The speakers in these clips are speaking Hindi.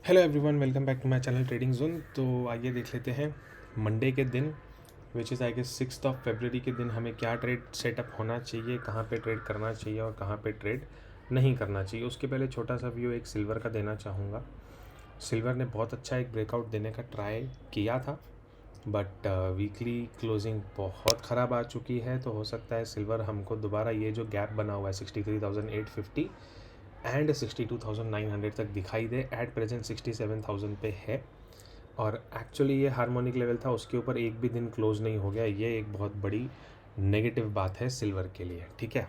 Hello everyone, welcome back to my channel trading zone. तो आइए देख लेते हैं मंडे के दिन विच इज़ आई गेस 6 फरवरी के दिन हमें क्या ट्रेड सेटअप होना चाहिए, कहाँ पे ट्रेड करना चाहिए और कहाँ पे ट्रेड नहीं करना चाहिए। उसके पहले छोटा सा व्यू एक सिल्वर का देना चाहूँगा। सिल्वर ने बहुत अच्छा एक ब्रेकआउट देने का ट्राई किया था, बट वीकली क्लोजिंग बहुत ख़राब आ चुकी है। तो हो सकता है सिल्वर हमको दोबारा ये जो गैप बना हुआ है 63,850 एंड 62,900 तक दिखाई दे। एट प्रेजेंट 67,000 पे है और एक्चुअली ये हार्मोनिक लेवल था, उसके ऊपर एक भी दिन क्लोज नहीं हो गया। ये एक बहुत बड़ी नेगेटिव बात है सिल्वर के लिए। ठीक है,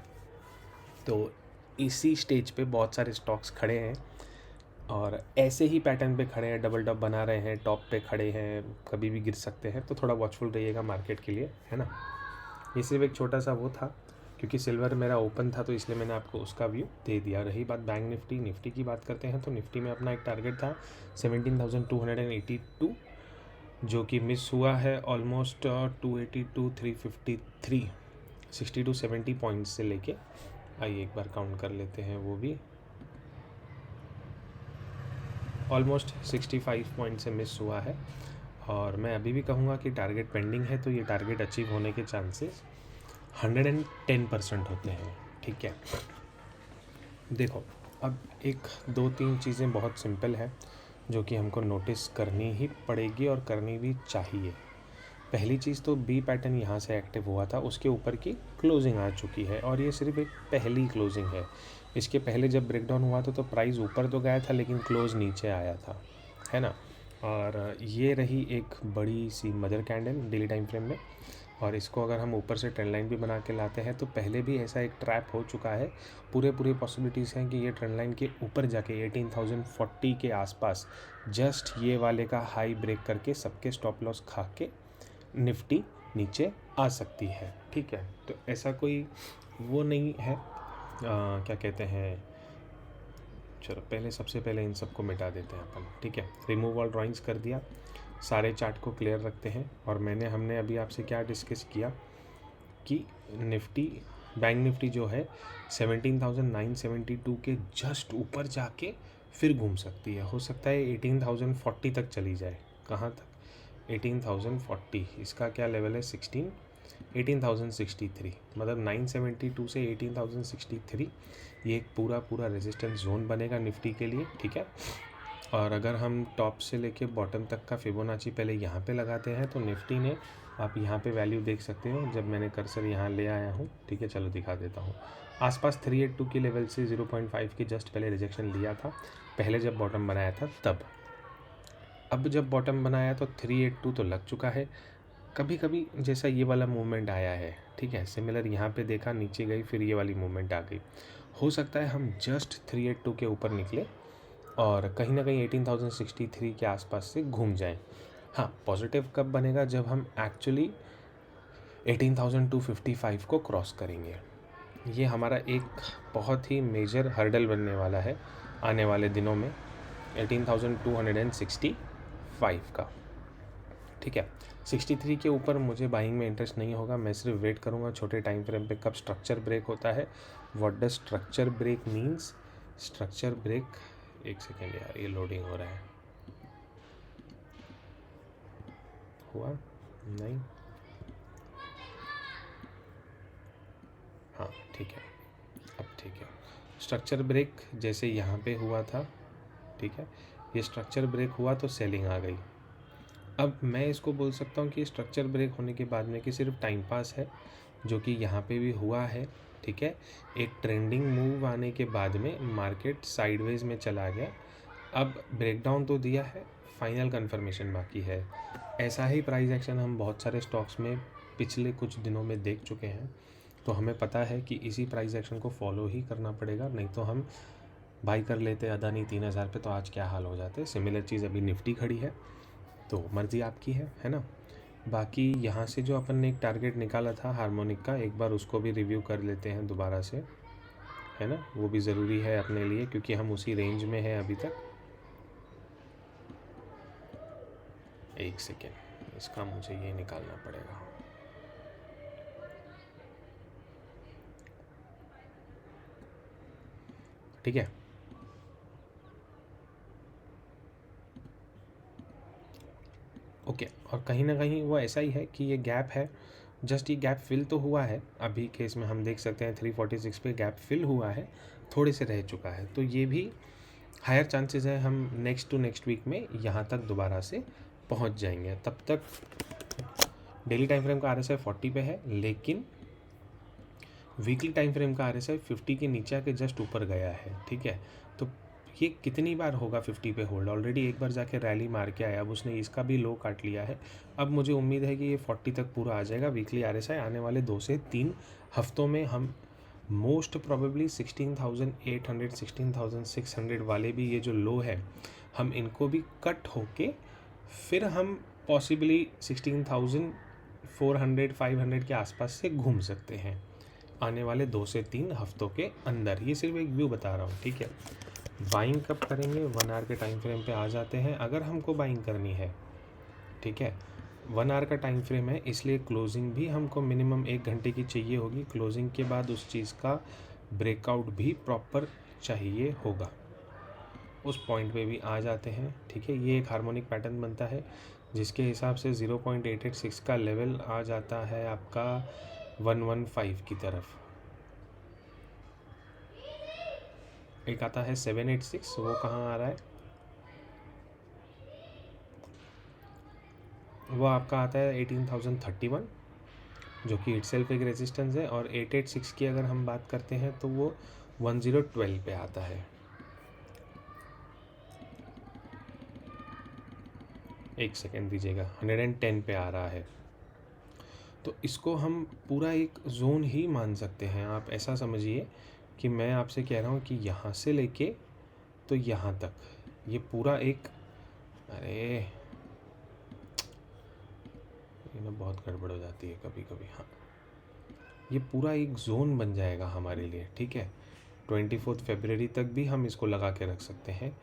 तो इसी स्टेज पे बहुत सारे स्टॉक्स खड़े हैं और ऐसे ही पैटर्न पे खड़े हैं, डबल टॉप बना रहे हैं, टॉप पे खड़े हैं, कभी भी गिर सकते हैं। तो थोड़ा वॉचफुल रहिएगा मार्केट के लिए, है ना। ये सिर्फ एक छोटा सा वो था, क्योंकि सिल्वर मेरा ओपन था तो इसलिए मैंने आपको उसका व्यू दे दिया। रही बात बैंक निफ्टी की बात करते हैं तो निफ्टी में अपना एक टारगेट था 17,282, जो कि मिस हुआ है ऑलमोस्ट 282 353 60 to 70 पॉइंट्स से लेके। आइए एक बार काउंट कर लेते हैं, वो भी ऑलमोस्ट 65 पॉइंट से मिस हुआ है। और मैं अभी भी कहूँगा कि टारगेट पेंडिंग है, तो ये टारगेट अचीव होने के चांसेस 110% होते हैं। ठीक है, देखो अब एक दो तीन चीज़ें बहुत सिंपल है जो कि हमको नोटिस करनी ही पड़ेगी और करनी भी चाहिए। पहली चीज़ तो बी पैटर्न यहाँ से एक्टिव हुआ था, उसके ऊपर की क्लोजिंग आ चुकी है और ये सिर्फ एक पहली क्लोजिंग है। इसके पहले जब ब्रेकडाउन हुआ था तो प्राइस ऊपर तो गया था लेकिन क्लोज नीचे आया था, है ना। और ये रही एक बड़ी सी mother candle daily time frame में, और इसको अगर हम ऊपर से ट्रेंड लाइन भी बना के लाते हैं तो पहले भी ऐसा एक ट्रैप हो चुका है। पूरे पॉसिबिलिटीज़ हैं कि ये ट्रेंड लाइन के ऊपर जाके 18,040 के आसपास जस्ट ये वाले का हाई ब्रेक करके सबके स्टॉप लॉस खा के निफ्टी नीचे आ सकती है। ठीक है, तो ऐसा कोई वो नहीं है, क्या कहते हैं, चलो पहले सबसे पहले इन सबको मिटा देते हैं अपन। ठीक है, रिमूव ऑल ड्राइंग्स कर दिया, सारे चार्ट को क्लियर रखते हैं। और हमने अभी आपसे क्या डिस्कस किया कि निफ्टी बैंक निफ्टी जो है 17,972 के जस्ट ऊपर जाके फिर घूम सकती है। हो सकता है 18,040 तक चली जाए। कहाँ तक? 18,040। इसका क्या लेवल है? 18,063, मतलब 972 से 18,063 ये एक पूरा रेजिस्टेंस जोन बनेगा निफ्टी के लिए। ठीक है, और अगर हम टॉप से लेके बॉटम तक का फिबोनाची पहले यहाँ पे लगाते हैं तो निफ्टी ने, आप यहाँ पे वैल्यू देख सकते हो जब मैंने कर्सर यहाँ ले आया हूँ। ठीक है, चलो दिखा देता हूँ। आसपास 382 की लेवल से 0.5 के जस्ट पहले रिजेक्शन लिया था, पहले जब बॉटम बनाया था तब। अब जब बॉटम बनाया तो 382 तो लग चुका है। कभी कभी जैसा ये वाला मूवमेंट आया है, ठीक है, सिमिलर यहाँ पे देखा, नीचे गई, फिर ये वाली मूवमेंट आ गई। हो सकता है हम जस्ट 382 के ऊपर निकले और कहीं ना कहीं 18,063 के आसपास से घूम जाएं। हाँ, पॉजिटिव कब बनेगा? जब हम एक्चुअली 18,255 को क्रॉस करेंगे। ये हमारा एक बहुत ही मेजर हर्डल बनने वाला है आने वाले दिनों में, 18,265 का। ठीक है, 63 के ऊपर मुझे बाइंग में इंटरेस्ट नहीं होगा। मैं सिर्फ वेट करूँगा छोटे टाइम फ्रेम पे कब स्ट्रक्चर ब्रेक होता है। What does structure break means? Structure break, एक सेकेंड यार, ये लोडिंग हो रहा है। हुआ नहीं? हाँ ठीक है, अब ठीक है। स्ट्रक्चर ब्रेक जैसे यहाँ पे हुआ था, ठीक है, ये स्ट्रक्चर ब्रेक हुआ तो सेलिंग आ गई। अब मैं इसको बोल सकता हूँ कि स्ट्रक्चर ब्रेक होने के बाद में कि सिर्फ टाइम पास है, जो कि यहाँ पे भी हुआ है। ठीक है, एक ट्रेंडिंग मूव आने के बाद में मार्केट साइडवेज में चला गया। अब ब्रेकडाउन तो दिया है, फाइनल कंफर्मेशन बाकी है। ऐसा ही प्राइस एक्शन हम बहुत सारे स्टॉक्स में पिछले कुछ दिनों में देख चुके हैं, तो हमें पता है कि इसी प्राइस एक्शन को फॉलो ही करना पड़ेगा। नहीं तो हम बाई कर लेते अदानी 3,000 पे, तो आज क्या हाल हो जाते। सिमिलर चीज़ अभी निफ्टी खड़ी है, तो मर्ज़ी आपकी है ना। बाकी यहाँ से जो अपन ने एक टारगेट निकाला था हार्मोनिक का, एक बार उसको भी रिव्यू कर लेते हैं दोबारा से, है ना। वो भी ज़रूरी है अपने लिए क्योंकि हम उसी रेंज में हैं अभी तक। एक सेकेंड, इसका मुझे ये निकालना पड़ेगा। ठीक है, ओके, और कहीं ना कहीं वो ऐसा ही है कि ये गैप है, जस्ट ये गैप फिल तो हुआ है, अभी केस में हम देख सकते हैं 346 पे गैप फिल हुआ है, थोड़े से रह चुका है, तो ये भी हायर चांसेस है हम नेक्स्ट टू नेक्स्ट वीक में यहाँ तक दोबारा से पहुँच जाएंगे। तब तक डेली टाइम फ्रेम का RSI 40 पे है, लेकिन वीकली टाइम फ्रेम का RSI 50 के नीचे आके जस्ट ऊपर गया है, ठीक है। तो ये कितनी बार होगा 50 पे होल्ड, ऑलरेडी एक बार जाके रैली मार के आया, अब उसने इसका भी लो काट लिया है। अब मुझे उम्मीद है कि ये 40 तक पूरा आ जाएगा वीकली RSI। आने वाले 2 से 3 हफ्तों में हम मोस्ट प्रोबेबली 16,800 16,600 वाले भी ये जो लो है, हम इनको भी कट होके फिर हम पॉसिबली 16,400 500 के आसपास से घूम सकते हैं आने वाले 2 से 3 हफ्तों के अंदर। ये सिर्फ एक व्यू बता रहा हूँ, ठीक है। बाइंग कब करेंगे, 1 आवर के टाइम फ्रेम पे आ जाते हैं अगर हमको बाइंग करनी है, ठीक है। 1 आवर का टाइम फ्रेम है, इसलिए क्लोजिंग भी हमको मिनिमम 1 घंटे की चाहिए होगी। क्लोजिंग के बाद उस चीज़ का ब्रेकआउट भी प्रॉपर चाहिए होगा, उस पॉइंट पे भी आ जाते हैं, ठीक है। ये एक हार्मोनिक पैटर्न बनता है जिसके हिसाब से 0.886 का लेवल आ जाता है आपका 115 की तरफ। एक आता है 786, वो कहाँ आ रहा है, वो आपका आता है 18,031, जो कि इटसेल्फ एक रेजिस्टेंस है। और 886 की अगर हम बात करते हैं तो वो 1012 पे आता है। एक सेकेंड दीजिएगा, 110 पे आ रहा है। तो इसको हम पूरा एक जोन ही मान सकते हैं। आप ऐसा समझिए कि मैं आपसे कह रहा हूँ कि यहाँ से लेके तो यहाँ तक ये पूरा एक, अरे ये ना बहुत गड़बड़ हो जाती है कभी कभी, हाँ, ये पूरा एक जोन बन जाएगा हमारे लिए, ठीक है। 24 फरवरी तक भी हम इसको लगा के रख सकते हैं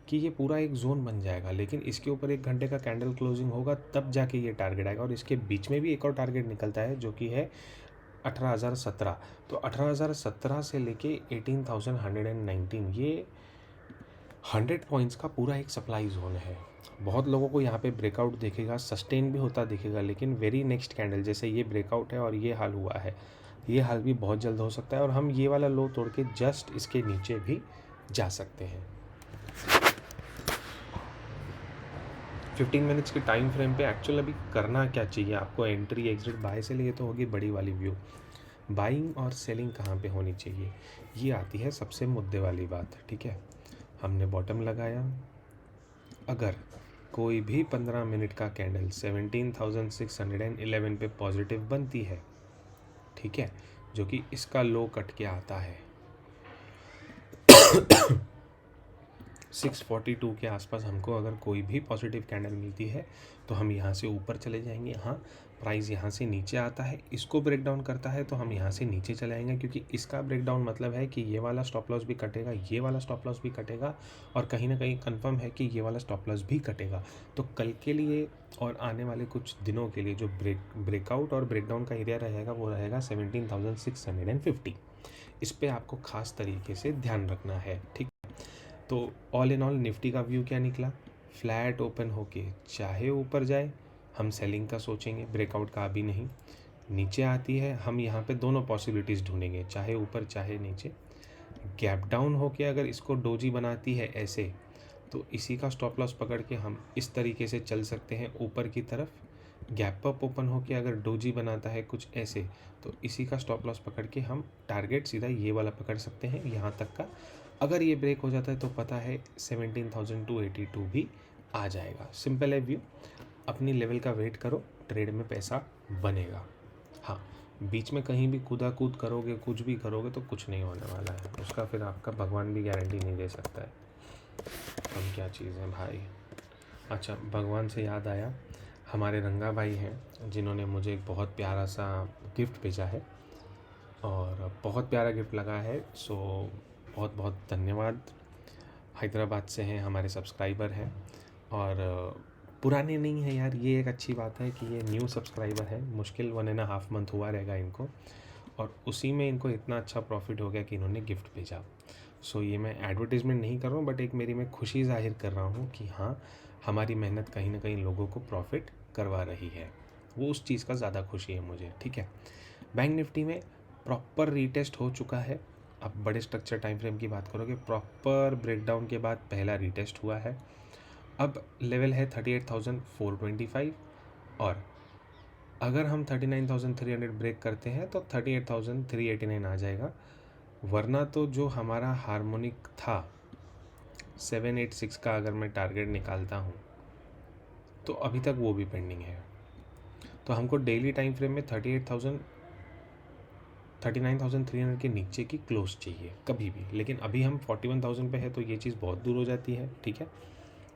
कि ये पूरा एक जोन बन जाएगा, लेकिन इसके ऊपर 1 घंटे का कैंडल क्लोजिंग होगा तब जाके ये टारगेट आएगा। और इसके बीच में भी एक और टारगेट निकलता है जो कि है 18,017। तो 18,017 से लेके 18,119, ये 100 पॉइंट्स का पूरा एक सप्लाई जोन है। बहुत लोगों को यहाँ पे ब्रेकआउट दिखेगा, सस्टेन भी होता दिखेगा, लेकिन वेरी नेक्स्ट कैंडल जैसे ये ब्रेकआउट है और ये हाल हुआ है, ये हाल भी बहुत जल्द हो सकता है और हम ये वाला लो तोड़ के जस्ट इसके नीचे भी जा सकते हैं। 15 मिनट्स के टाइम फ्रेम पे एक्चुअल अभी करना क्या चाहिए आपको, एंट्री एग्जिट बाय से लिए तो होगी बड़ी वाली व्यू, बाइंग और सेलिंग कहाँ पे होनी चाहिए, ये आती है सबसे मुद्दे वाली बात, ठीक है। हमने बॉटम लगाया, अगर कोई भी 15 मिनट का कैंडल 17,611 पे पॉजिटिव बनती है, ठीक है, जो कि इसका लो कट के आता है 642 के आसपास, हमको अगर कोई भी पॉजिटिव कैंडल मिलती है तो हम यहाँ से ऊपर चले जाएंगे। हाँ, प्राइस यहाँ से नीचे आता है, इसको ब्रेक डाउन करता है तो हम यहाँ से नीचे चले आएंगे, क्योंकि इसका ब्रेक डाउन मतलब है कि ये वाला स्टॉप लॉस भी कटेगा, ये वाला स्टॉप लॉस भी कटेगा, और कहीं ना कहीं कंफर्म है कि ये वाला स्टॉप लॉस भी कटेगा। तो कल के लिए और आने वाले कुछ दिनों के लिए जो ब्रेकआउट और ब्रेक डाउन का एरिया रहेगा वो रहेगा 17,650। इस पर आपको ख़ास तरीके से ध्यान रखना है, ठीक। तो ऑल इन ऑल निफ्टी का व्यू क्या निकला, फ्लैट ओपन होके चाहे ऊपर जाए हम सेलिंग का सोचेंगे, ब्रेकआउट का अभी नहीं। नीचे आती है हम यहाँ पे दोनों पॉसिबिलिटीज़ ढूंढेंगे, चाहे ऊपर चाहे नीचे। गैप डाउन होके अगर इसको डोजी बनाती है ऐसे, तो इसी का स्टॉप लॉस पकड़ के हम इस तरीके से चल सकते हैं ऊपर की तरफ। गैप अप ओपन होके अगर डोजी बनाता है कुछ ऐसे, तो इसी का स्टॉप लॉस पकड़ के हम टारगेट सीधा ये वाला पकड़ सकते हैं यहाँ तक का। अगर ये ब्रेक हो जाता है तो पता है 17,282 भी आ जाएगा। सिंपल है व्यू, अपनी लेवल का वेट करो, ट्रेड में पैसा बनेगा। हाँ, बीच में कहीं भी कूदा कूद करोगे, कुछ भी करोगे तो कुछ नहीं होने वाला है, उसका फिर आपका भगवान भी गारंटी नहीं दे सकता है। हम क्या चीज़ है भाई। अच्छा, भगवान से याद आया, हमारे रंगा भाई हैं जिन्होंने मुझे एक बहुत प्यारा सा गिफ्ट भेजा है और बहुत प्यारा गिफ्ट लगा है, सो बहुत बहुत धन्यवाद। हैदराबाद से हैं, हमारे सब्सक्राइबर हैं और पुराने नहीं है यार, ये एक अच्छी बात है कि ये न्यू सब्सक्राइबर है। मुश्किल 1.5 मंथ हुआ रहेगा इनको, और उसी में इनको इतना अच्छा प्रॉफिट हो गया कि इन्होंने गिफ्ट भेजा। सो ये मैं एडवर्टीज़मेंट नहीं कर रहा हूँ, बट एक मेरी मैं खुशी ज़ाहिर कर रहा हूँ कि हाँ, हमारी मेहनत कहीं ना कहीं लोगों को प्रॉफिट करवा रही है। वो उस चीज़ का ज़्यादा खुशी है मुझे। ठीक है, बैंक निफ्टी में प्रॉपर रीटेस्ट हो चुका है। अब बड़े स्ट्रक्चर टाइम फ्रेम की बात करोगे, प्रॉपर ब्रेकडाउन के बाद पहला रीटेस्ट हुआ है। अब लेवल है 38,425, और अगर हम 39,300 ब्रेक करते हैं तो 38,389 आ जाएगा। वरना तो जो हमारा हार्मोनिक था 786 का, अगर मैं टारगेट निकालता हूँ तो अभी तक वो भी पेंडिंग है। तो हमको डेली टाइम फ्रेम में 39,300 के नीचे की क्लोज चाहिए कभी भी। लेकिन अभी हम 41,000 पे है, तो ये चीज़ बहुत दूर हो जाती है। ठीक है,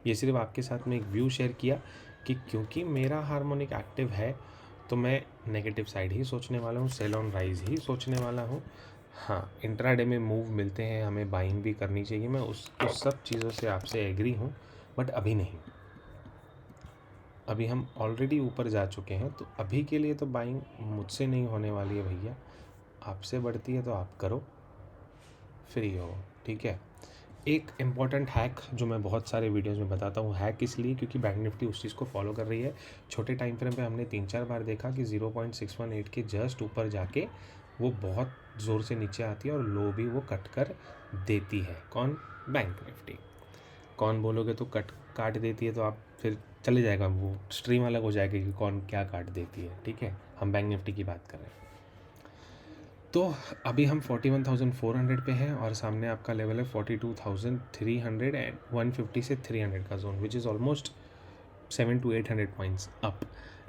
ये सिर्फ आपके साथ में एक व्यू शेयर किया कि क्योंकि मेरा हार्मोनिक एक्टिव है तो मैं नेगेटिव साइड ही सोचने वाला हूँ, सेल ऑन राइज ही सोचने वाला हूँ। हाँ, इंट्राडे में मूव मिलते हैं, हमें बाइंग भी करनी चाहिए, मैं उस सब चीज़ों से आपसे एग्री हूँ, बट अभी नहीं। अभी हम ऑलरेडी ऊपर जा चुके हैं, तो अभी के लिए तो बाइंग मुझसे नहीं होने वाली है भैया। आपसे बढ़ती है तो आप करो, फ्री हो। ठीक है, एक इम्पॉर्टेंट हैक जो मैं बहुत सारे वीडियोस में बताता हूँ, हैक इसलिए क्योंकि बैंक निफ्टी उस चीज़ को फॉलो कर रही है। छोटे टाइम फ्रेम पे हमने 3-4 बार देखा कि 0.618 के जस्ट ऊपर जाके वो बहुत ज़ोर से नीचे आती है और लो भी वो कट कर देती है। कौन? Bank Nifty. कौन बोलोगे तो काट देती है, तो आप फिर चले जाएगा, वो स्ट्रीम अलग हो जाएगी कि कौन क्या काट देती है। ठीक है, हम बैंक निफ्टी की बात कर रहे हैं। तो अभी हम 41,400 पे हैं और सामने आपका लेवल है 42,300 एंड 150 से 300 का zone, which is almost 700 to 800 points up.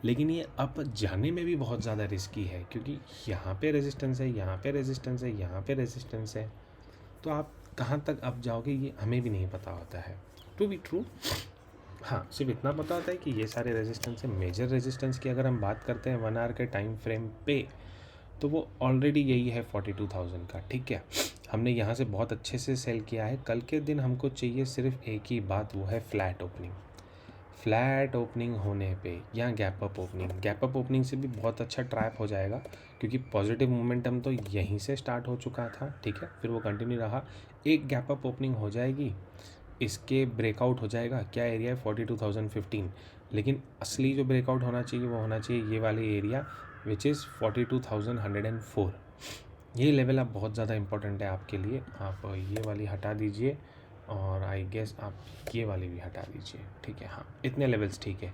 लेकिन ये अप जाने में भी बहुत ज़्यादा रिस्की है, क्योंकि यहाँ पे रेजिस्टेंस है, यहाँ पे रेजिस्टेंस है, यहाँ पे रेजिस्टेंस है। तो आप कहाँ तक अप जाओगे ये हमें भी नहीं पता होता है, टू बी ट्रू। हाँ, सिर्फ इतना पता होता है कि ये सारे रेजिस्टेंस है। मेजर रेजिस्टेंस की अगर हम बात करते हैं 1 आवर के टाइम फ्रेम पे, तो वो ऑलरेडी यही है 42,000 का। ठीक है, हमने यहाँ से बहुत अच्छे से सेल किया है। कल के दिन हमको चाहिए सिर्फ एक ही बात, वो है फ्लैट ओपनिंग। फ्लैट ओपनिंग होने पे या gap up opening, gap up opening से भी बहुत अच्छा ट्रैप हो जाएगा, क्योंकि पॉजिटिव मोमेंटम तो यहीं से स्टार्ट हो चुका था। ठीक है, फिर वो कंटिन्यू रहा। एक गैप अप ओपनिंग हो जाएगी, इसके ब्रेकआउट हो जाएगा। क्या एरिया है? 42,015। लेकिन असली जो ब्रेकआउट होना चाहिए वो होना चाहिए ये वाले एरिया, विच इज़ 42,104। ये लेवल अब बहुत ज़्यादा इंपॉर्टेंट है आपके लिए। आप ये वाली हटा दीजिए और आई गेस आप ये वाली भी हटा दीजिए। ठीक है, हाँ, इतने लेवल्स ठीक है।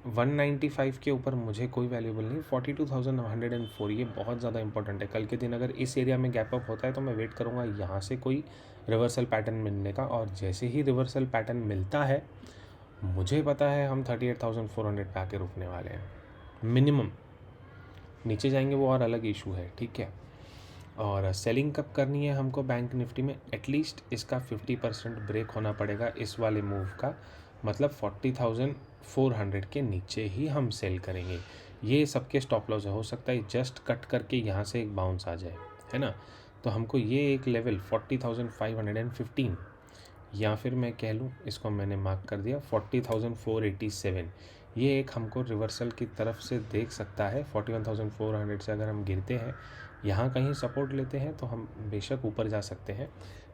195 के ऊपर मुझे कोई वैल्यूबल नहीं, 42,104 ये बहुत ज़्यादा इंपॉर्टेंट है। कल के दिन अगर इस एरिया में गैप अप होता है तो मैं वेट करूँगा यहाँ से कोई रिवर्सल पैटर्न मिलने का, और जैसे ही रिवर्सल पैटर्न मिलता है मुझे पता है हम 38,400 पे आके रुकने वाले हैं मिनिमम। नीचे जाएंगे वो और अलग इशू है। ठीक है, और सेलिंग कब करनी है हमको बैंक निफ्टी में? एटलीस्ट इसका 50% ब्रेक होना पड़ेगा इस वाले मूव का, मतलब 40,400 के नीचे ही हम सेल करेंगे। ये सबके स्टॉप लॉस है, हो सकता है जस्ट कट करके यहाँ से एक बाउंस आ जाए, है ना। तो हमको ये एक लेवल 40,515, या फिर मैं कह लूँ, इसको मैंने मार्क कर दिया 40,487, ये एक हमको रिवर्सल की तरफ से देख सकता है। 41,400 से अगर हम गिरते हैं, यहाँ कहीं सपोर्ट लेते हैं, तो हम बेशक ऊपर जा सकते हैं।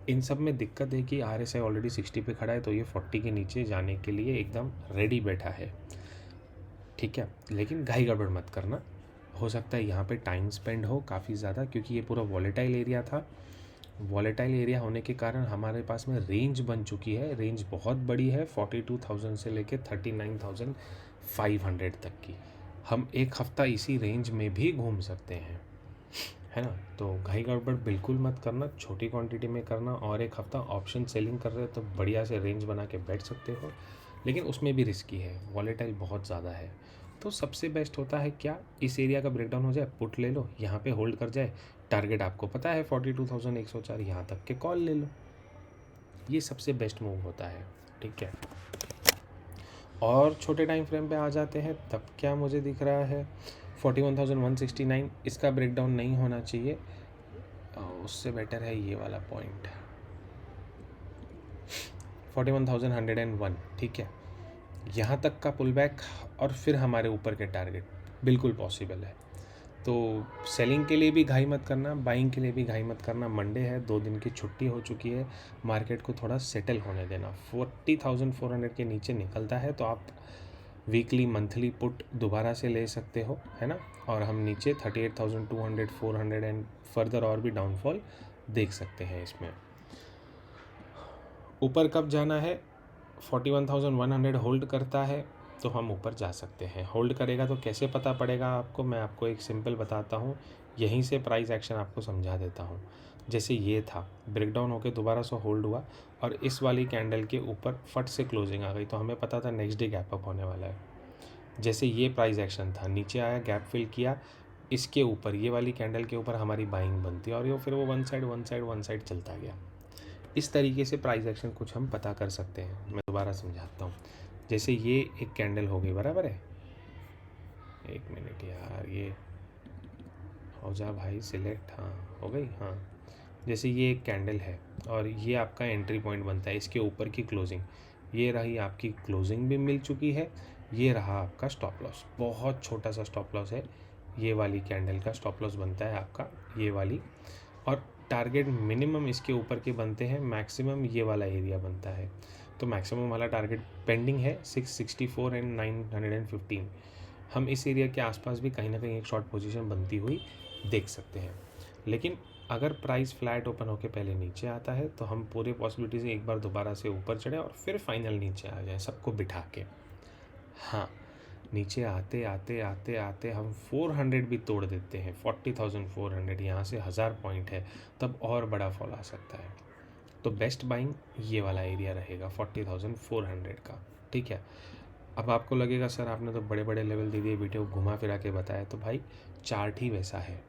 इन सब में दिक्कत है कि RSI ऑलरेडी 60 पे खड़ा है, तो ये 40 के नीचे जाने के लिए एकदम रेडी बैठा है। ठीक है, लेकिन घाई गड़बड़ मत करना, हो सकता है यहाँ पे टाइम स्पेंड हो काफ़ी ज़्यादा, क्योंकि ये पूरा वॉलेटाइल एरिया था। वॉलेटाइल एरिया होने के कारण हमारे पास में रेंज बन चुकी है। रेंज बहुत बड़ी है, 42,000 से लेके 39,500 तक की। हम एक हफ़्ता इसी रेंज में भी घूम सकते हैं, है ना। तो घाई गड़बड़ बिल्कुल मत करना, छोटी क्वांटिटी में करना। और एक हफ़्ता ऑप्शन सेलिंग कर रहे हो तो बढ़िया से रेंज बना के बैठ सकते हो, लेकिन उसमें भी रिस्की है, वॉलेटाइल बहुत ज़्यादा है। तो सबसे बेस्ट होता है क्या, इस एरिया का ब्रेकडाउन हो जाए, पुट ले लो, यहाँ पे होल्ड कर जाए, टारगेट आपको पता है 42,104, यहाँ तक के कॉल ले लो, ये सबसे बेस्ट मूव होता है। ठीक है, और छोटे टाइम फ्रेम पे आ जाते हैं, तब क्या मुझे दिख रहा है 41,169, इसका ब्रेकडाउन नहीं होना चाहिए, उससे बेटर है ये वाला पॉइंट 41,101। ठीक है, यहाँ तक का पुल बैक और फिर हमारे ऊपर के टारगेट बिल्कुल पॉसिबल है। तो सेलिंग के लिए भी घाई मत करना, बाइंग के लिए भी घाई मत करना। मंडे है, 2 दिन की छुट्टी हो चुकी है, मार्केट को थोड़ा सेटल होने देना। 40,400 के नीचे निकलता है तो आप वीकली मंथली पुट दोबारा से ले सकते हो, है ना। और हम नीचे 38,200 400 एंड फर्दर और भी डाउनफॉल देख सकते हैं इसमें। ऊपर कब जाना है, 41,100 होल्ड करता है तो हम ऊपर जा सकते हैं। होल्ड करेगा तो कैसे पता पड़ेगा आपको, मैं आपको एक सिंपल बताता हूँ, यहीं से प्राइस एक्शन आपको समझा देता हूँ। जैसे ये था, ब्रेकडाउन होकर दोबारा से होल्ड हुआ और इस वाली कैंडल के ऊपर फट से क्लोजिंग आ गई, तो हमें पता था नेक्स्ट डे गैप अप होने वाला है। जैसे ये प्राइस एक्शन था, नीचे आया, गैप फिल किया, इसके ऊपर ये वाली कैंडल के ऊपर हमारी बाइंग बनती और ये फिर वो वन साइड चलता गया। इस तरीके से प्राइस एक्शन कुछ हम पता कर सकते हैं। मैं दोबारा समझाता हूँ। जैसे ये एक कैंडल हो गई, बराबर है, एक मिनट यार, ये हो जा भाई सिलेक्ट, हाँ हो गई, हाँ। जैसे ये एक कैंडल है और ये आपका एंट्री पॉइंट बनता है, इसके ऊपर की क्लोजिंग, ये रही आपकी क्लोजिंग भी मिल चुकी है, ये रहा आपका स्टॉप लॉस, बहुत छोटा सा स्टॉप लॉस है, ये वाली कैंडल का स्टॉप लॉस बनता है आपका ये वाली, और टारगेट मिनिमम इसके ऊपर के बनते हैं, मैक्सिमम ये वाला एरिया बनता है। तो मैक्सिमम वाला टारगेट पेंडिंग है 664 एंड 915। हम इस एरिया के आसपास भी कहीं ना कहीं एक शॉर्ट पोजीशन बनती हुई देख सकते हैं। लेकिन अगर प्राइस फ्लैट ओपन होकर पहले नीचे आता है तो हम पूरे पॉसिबिलिटी से एक बार दोबारा से ऊपर चढ़े और फिर फाइनल नीचे आ जाए सबको बिठा के। हाँ, नीचे आते आते आते आते हम 400 भी तोड़ देते हैं, 40,400, यहाँ से 1000 पॉइंट है, तब और बड़ा फॉल आ सकता है। तो बेस्ट बाइंग ये वाला एरिया रहेगा 40,400 का, ठीक है। अब आपको लगेगा सर आपने तो बड़े बड़े लेवल दे दिए, वीडियो घुमा फिरा के बताया, तो भाई चार्ट ही वैसा है।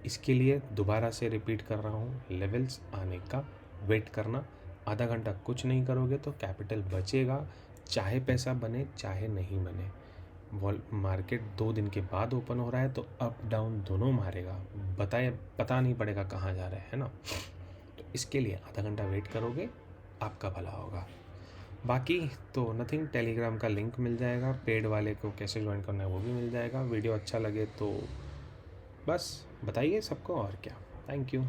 इसके लिए दोबारा से रिपीट कर रहा हूँ, लेवल्स आने का वेट करना, आधा घंटा कुछ नहीं करोगे तो कैपिटल बचेगा, चाहे पैसा बने चाहे नहीं बने। मार्केट 2 दिन के बाद ओपन हो रहा है तो अप डाउन दोनों मारेगा, पता नहीं पड़ेगा कहाँ जा रहे हैं ना। तो इसके लिए आधा घंटा वेट करोगे, आपका भला होगा। बाकी तो नथिंग, टेलीग्राम का लिंक मिल जाएगा, पेड वाले को कैसे ज्वाइन करना है वो भी मिल जाएगा। वीडियो अच्छा लगे तो बस बताइए सबको, और क्या। Thank you.